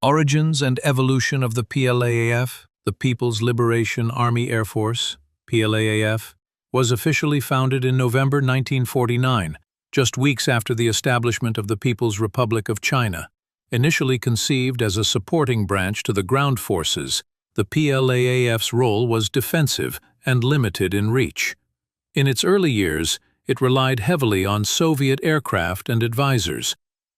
Origins and evolution of the PLAAF, the People's Liberation Army Air Force, PLAAF, was officially founded in November 1949, just weeks after the establishment of the People's Republic of China. Initially conceived as a supporting branch to the ground forces, the PLAAF's role was defensive and limited in reach. In its early years, it relied heavily on Soviet aircraft and advisors,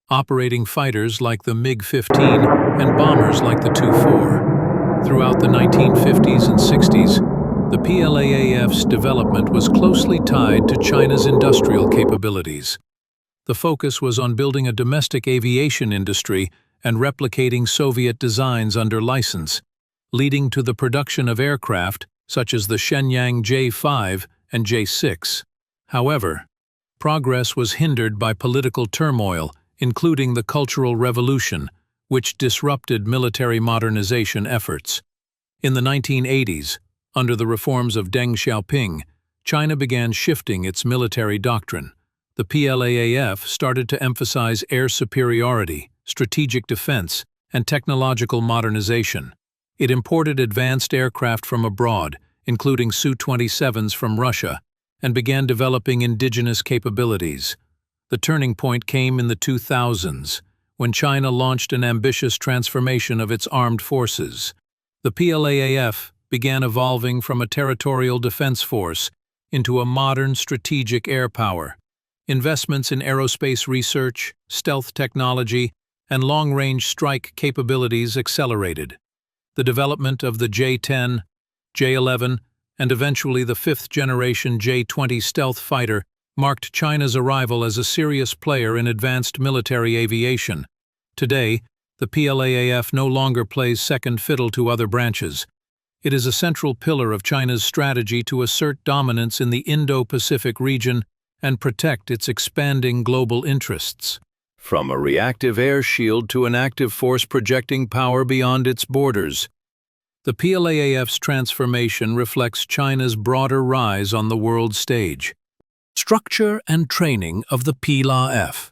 operating fighters like the MiG-15 and bombers like the Tu-4. Throughout the 1950s and 60s, the PLAAF's development was closely tied to China's industrial capabilities. The focus was on building a domestic aviation industry and replicating Soviet designs under license, leading to the production of aircraft such as the Shenyang J-5 and J-6. However, progress was hindered by political turmoil, including the Cultural Revolution, which disrupted military modernization efforts. In the 1980s, under the reforms of Deng Xiaoping, China began shifting its military doctrine. The PLAAF started to emphasize air superiority, strategic defense, and technological modernization. It imported advanced aircraft from abroad, including Su-27s from Russia, and began developing indigenous capabilities. The turning point came in the 2000s, when China launched an ambitious transformation of its armed forces. The PLAAF began evolving from a territorial defense force into a modern strategic air power. Investments in aerospace research, stealth technology, and long-range strike capabilities accelerated. The development of the J-10, J-11, and eventually the fifth-generation J-20 stealth fighter marked China's arrival as a serious player in advanced military aviation. Today, the PLAAF no longer plays second fiddle to other branches. It is a central pillar of China's strategy to assert dominance in the Indo-Pacific region and protect its expanding global interests. From a reactive air shield to an active force projecting power beyond its borders, the PLAAF's transformation reflects China's broader rise on the world stage. Structure and training of the PLAAF.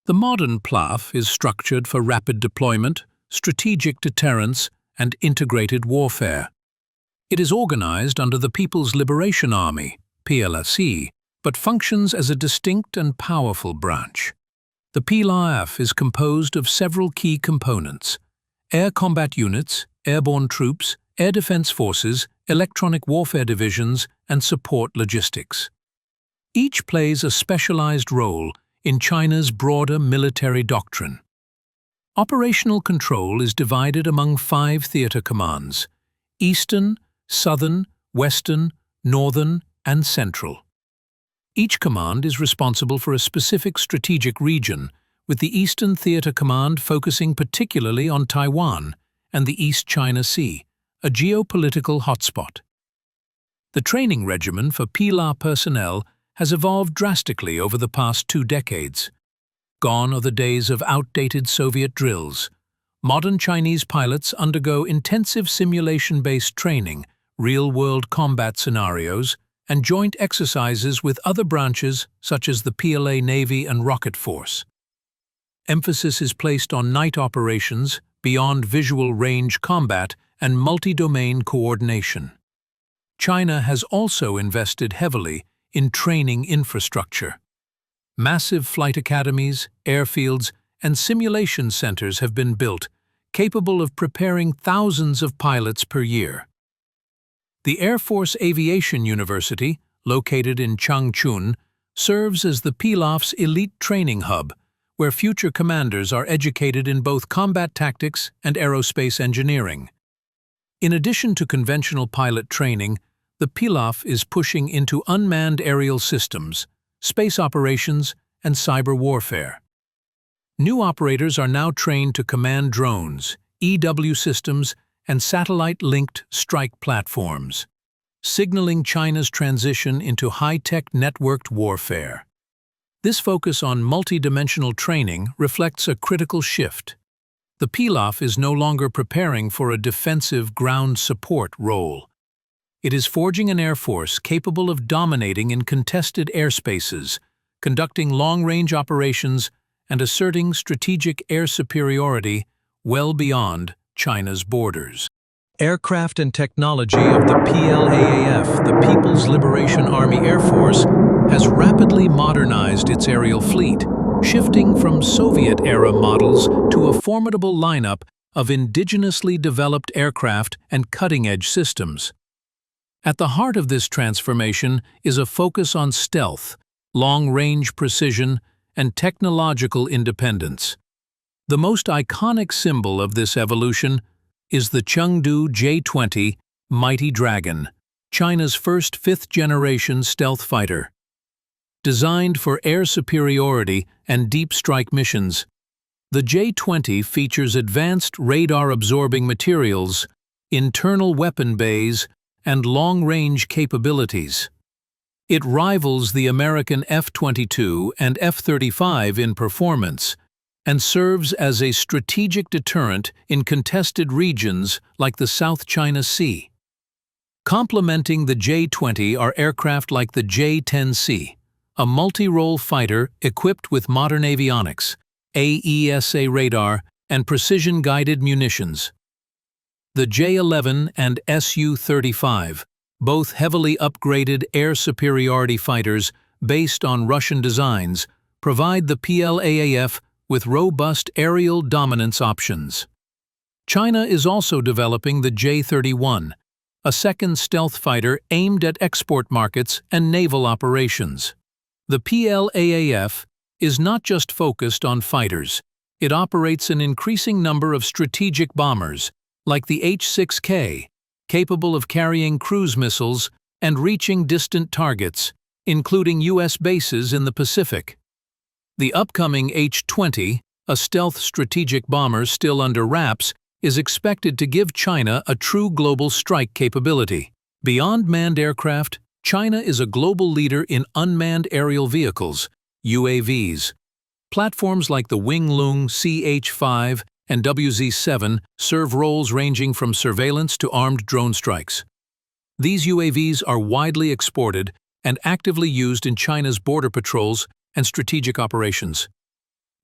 The modern PLAAF is structured for rapid deployment, strategic deterrence, and integrated warfare. It is organized under the People's Liberation Army, PLSE, but functions as a distinct and powerful branch. The PLAAF is composed of several key components: air combat units, airborne troops, air defense forces, electronic warfare divisions, and support logistics. Each plays a specialized role in China's broader military doctrine. Operational control is divided among 5 theater commands: Eastern, Southern, Western, Northern, and Central. Each command is responsible for a specific strategic region, with the Eastern Theater Command focusing particularly on Taiwan and the East China Sea, a geopolitical hotspot. The training regimen for PLAAF personnel has evolved drastically over the past 2 decades. Gone are the days of outdated Soviet drills. Modern Chinese pilots undergo intensive simulation-based training, real-world combat scenarios, and joint exercises with other branches such as the PLA Navy and Rocket Force. Emphasis is placed on night operations, beyond visual range combat, and multi-domain coordination. China has also invested heavily in training infrastructure. Massive flight academies, airfields, and simulation centers have been built, capable of preparing thousands of pilots per year. The Air Force Aviation University, located in Changchun, serves as the PLAAF's elite training hub, where future commanders are educated in both combat tactics and aerospace engineering. In addition to conventional pilot training, the PLAAF is pushing into unmanned aerial systems, space operations, and cyber warfare. New operators are now trained to command drones, EW systems, and satellite-linked strike platforms, signaling China's transition into high-tech networked warfare. This focus on multi-dimensional training reflects a critical shift. The PLAAF is no longer preparing for a defensive ground support role. It is forging an air force capable of dominating in contested airspaces, conducting long-range operations, and asserting strategic air superiority well beyond China's borders. Aircraft and technology of the PLAAF, the People's Liberation Army Air Force, has rapidly modernized its aerial fleet, shifting from Soviet-era models to a formidable lineup of indigenously developed aircraft and cutting-edge systems. At the heart of this transformation is a focus on stealth, long-range precision, and technological independence. The most iconic symbol of this evolution is the Chengdu J-20 Mighty Dragon, China's first fifth-generation stealth fighter. Designed for air superiority and deep strike missions, the J-20 features advanced radar-absorbing materials, internal weapon bays, and long-range capabilities. It rivals the American F-22 and F-35 in performance, and serves as a strategic deterrent in contested regions like the South China Sea. Complementing the J-20 are aircraft like the J-10C, a multi-role fighter equipped with modern avionics, AESA radar, and precision-guided munitions. The J-11 and Su-35, both heavily upgraded air superiority fighters based on Russian designs, provide the PLAAF with robust aerial dominance options. China is also developing the J-31, a second stealth fighter aimed at export markets and naval operations. The PLAAF is not just focused on fighters. It operates an increasing number of strategic bombers, like the H-6K, capable of carrying cruise missiles and reaching distant targets, including U.S. bases in the Pacific. The upcoming H-20, a stealth strategic bomber still under wraps, is expected to give China a true global strike capability. Beyond manned aircraft, China is a global leader in unmanned aerial vehicles, UAVs. Platforms like the Winglong CH-5 and WZ-7 serve roles ranging from surveillance to armed drone strikes. These UAVs are widely exported and actively used in China's border patrols and strategic operations.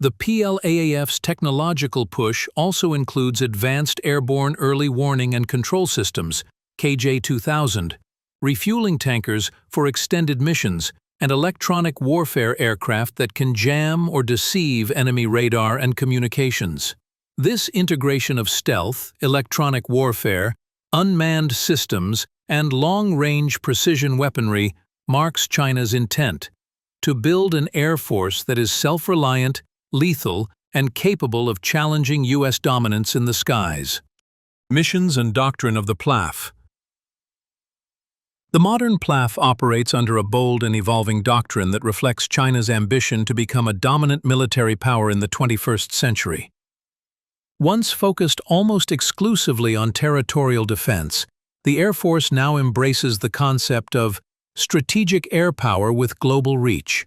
The PLAAF's technological push also includes advanced airborne early warning and control systems, KJ-2000, refueling tankers for extended missions, and electronic warfare aircraft that can jam or deceive enemy radar and communications. This integration of stealth, electronic warfare, unmanned systems, and long-range precision weaponry marks China's intent to build an air force that is self-reliant, lethal, and capable of challenging U.S. dominance in the skies. Missions and doctrine of the PLAAF. The modern PLAAF operates under a bold and evolving doctrine that reflects China's ambition to become a dominant military power in the 21st century. Once focused almost exclusively on territorial defense, the Air Force now embraces the concept of strategic air power with global reach.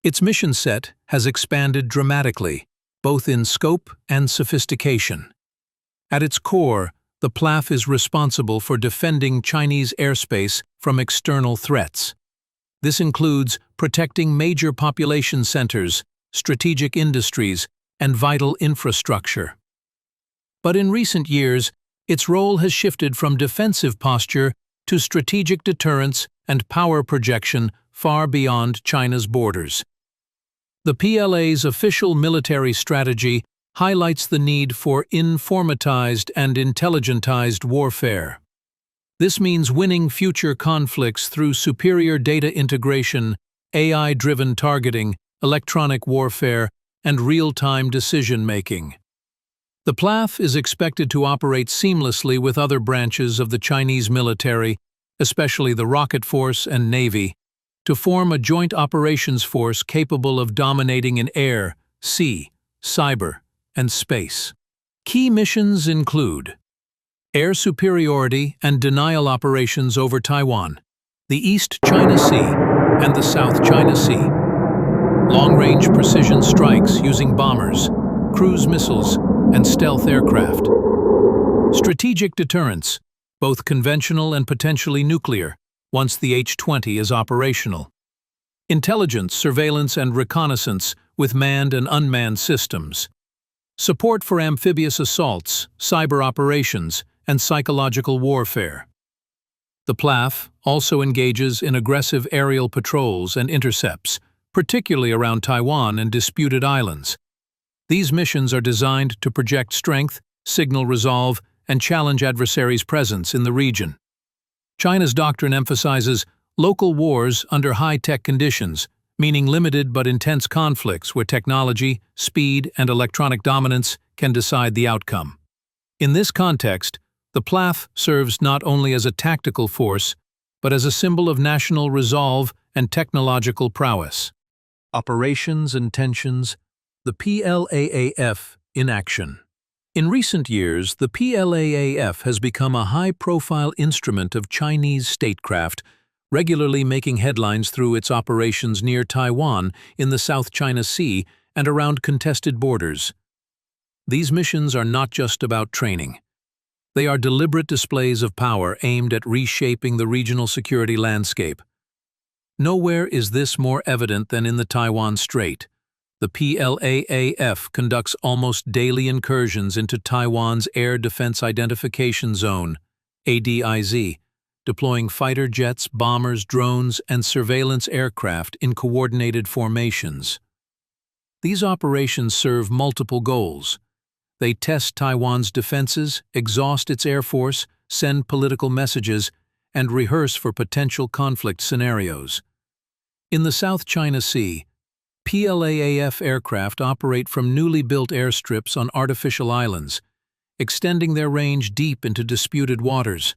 Its mission set has expanded dramatically, both in scope and sophistication. At its core, the PLAAF is responsible for defending Chinese airspace from external threats. This includes protecting major population centers, strategic industries, and vital infrastructure. But in recent years, its role has shifted from defensive posture to strategic deterrence and power projection far beyond China's borders. The PLA's official military strategy highlights the need for informatized and intelligentized warfare. This means winning future conflicts through superior data integration, AI-driven targeting, electronic warfare, and real-time decision-making. The PLAAF is expected to operate seamlessly with other branches of the Chinese military, especially the Rocket Force and Navy, to form a joint operations force capable of dominating in air, sea, cyber, and space. Key missions include air superiority and denial operations over Taiwan, the East China Sea, and the South China Sea. Long-range precision strikes using bombers, cruise missiles, and stealth aircraft. Strategic deterrence, both conventional and potentially nuclear, once the H-20 is operational. Intelligence, surveillance, and reconnaissance with manned and unmanned systems. support for amphibious assaults, cyber operations, and psychological warfare. The PLAAF also engages in aggressive aerial patrols and intercepts, particularly around Taiwan and disputed islands. These missions are designed to project strength, signal resolve, and challenge adversaries' presence in the region. China's doctrine emphasizes local wars under high-tech conditions, meaning limited but intense conflicts where technology, speed, and electronic dominance can decide the outcome. In this context, the PLAAF serves not only as a tactical force, but as a symbol of national resolve and technological prowess. Operations and tensions, the PLAAF in action. In recent years, the PLAAF has become a high-profile instrument of Chinese statecraft, regularly making headlines through its operations near Taiwan, in the South China Sea, and around contested borders. These missions are not just about training. They are deliberate displays of power aimed at reshaping the regional security landscape. Nowhere is this more evident than in the Taiwan Strait. The PLAAF conducts almost daily incursions into Taiwan's Air Defense Identification Zone, ADIZ, deploying fighter jets, bombers, drones, and surveillance aircraft in coordinated formations. These operations serve multiple goals. They test Taiwan's defenses, exhaust its air force, send political messages, and rehearse for potential conflict scenarios. In the South China Sea, PLAAF aircraft operate from newly built airstrips on artificial islands, extending their range deep into disputed waters.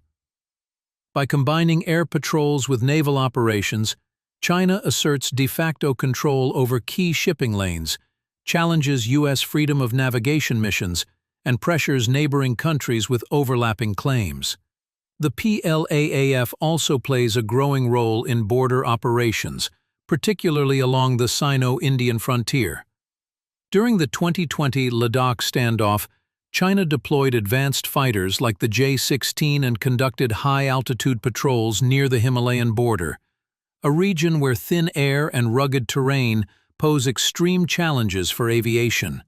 By combining air patrols with naval operations, China asserts de facto control over key shipping lanes, challenges U.S. freedom of navigation missions, and pressures neighboring countries with overlapping claims. The PLAAF also plays a growing role in border operations, particularly along the Sino-Indian frontier. During the 2020 Ladakh standoff, China deployed advanced fighters like the J-16 and conducted high-altitude patrols near the Himalayan border, a region where thin air and rugged terrain pose extreme challenges for aviation.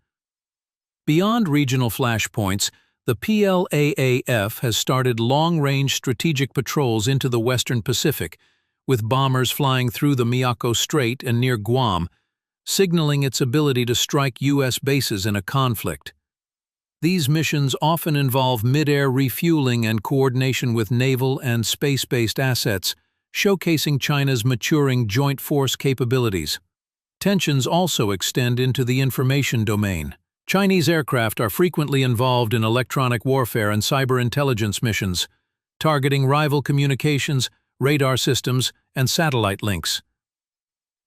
Beyond regional flashpoints, the PLAAF has started long-range strategic patrols into the Western Pacific, with bombers flying through the Miyako Strait and near Guam, signaling its ability to strike U.S. bases in a conflict. These missions often involve mid-air refueling and coordination with naval and space-based assets, showcasing China's maturing joint force capabilities. Tensions also extend into the information domain. Chinese aircraft are frequently involved in electronic warfare and cyber intelligence missions, targeting rival communications, radar systems, and satellite links.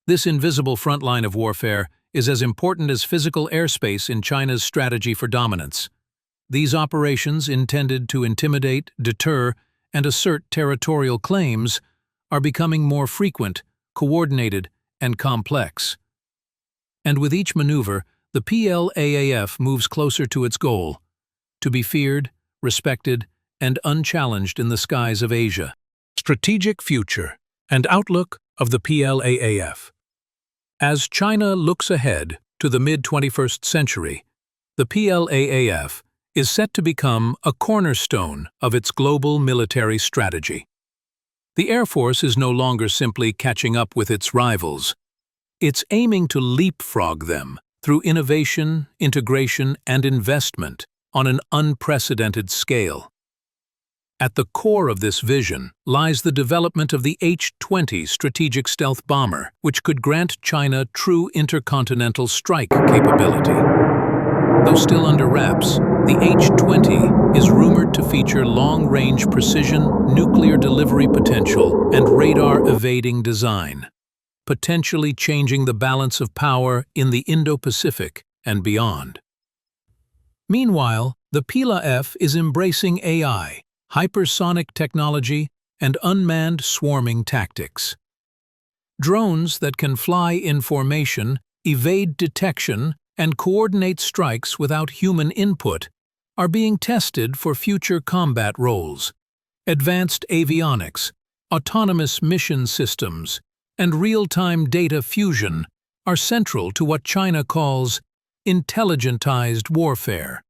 This invisible front line of warfare is as important as physical airspace in China's strategy for dominance. These operations, intended to intimidate, deter, and assert territorial claims, are becoming more frequent, coordinated, and complex. And with each maneuver, the PLAAF moves closer to its goal: to be feared, respected, and unchallenged in the skies of Asia. Strategic future and outlook of the PLAAF. As China looks ahead to the mid-21st century, the PLAAF is set to become a cornerstone of its global military strategy. The Air Force is no longer simply catching up with its rivals. It's aiming to leapfrog them through innovation, integration, and investment on an unprecedented scale. At the core of this vision lies the development of the H-20 strategic stealth bomber, which could grant China true intercontinental strike capability. Though still under wraps, the H-20 is rumored to feature long-range precision, nuclear delivery potential, and radar-evading design, potentially changing the balance of power in the Indo-Pacific and beyond. Meanwhile, the PLAAF is embracing AI, hypersonic technology, and unmanned swarming tactics. Drones that can fly in formation, evade detection, and coordinate strikes without human input are being tested for future combat roles. Advanced avionics, autonomous mission systems, and real-time data fusion are central to what China calls intelligentized warfare.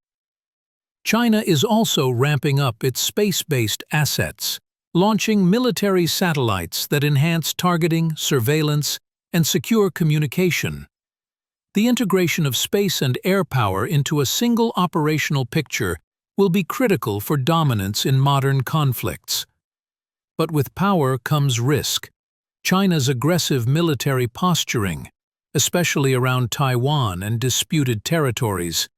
China is also ramping up its space-based assets, launching military satellites that enhance targeting, surveillance, and secure communication. The integration of space and air power into a single operational picture will be critical for dominance in modern conflicts. But with power comes risk. China's aggressive military posturing, especially around Taiwan and disputed territories,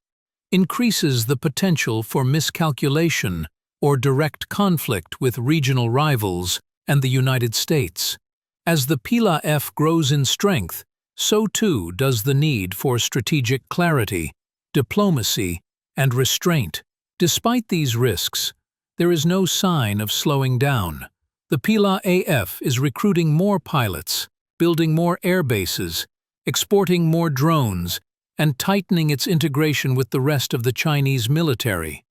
increases the potential for miscalculation or direct conflict with regional rivals and the United States. As the PLAAF grows in strength, so too does the need for strategic clarity, diplomacy, and restraint. Despite these risks, there is no sign of slowing down. The PLAAF is recruiting more pilots, building more air bases, exporting more drones, and tightening its integration with the rest of the Chinese military.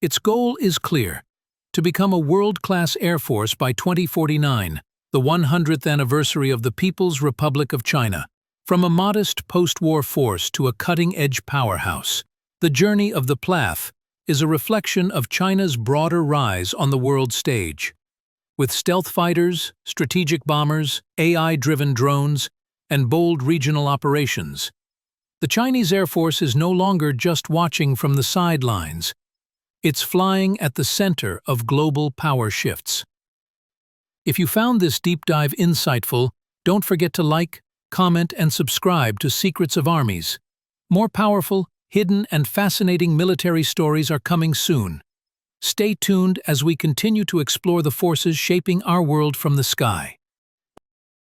Its goal is clear: to become a world-class air force by 2049, the 100th anniversary of the People's Republic of China. From a modest post-war force to a cutting-edge powerhouse, the journey of the PLAAF is a reflection of China's broader rise on the world stage. With stealth fighters, strategic bombers, AI-driven drones, and bold regional operations, the Chinese Air Force is no longer just watching from the sidelines. It's flying at the center of global power shifts. If you found this deep dive insightful, don't forget to like, comment, and subscribe to Secrets of Armies. More powerful, hidden, and fascinating military stories are coming soon. Stay tuned as we continue to explore the forces shaping our world from the sky.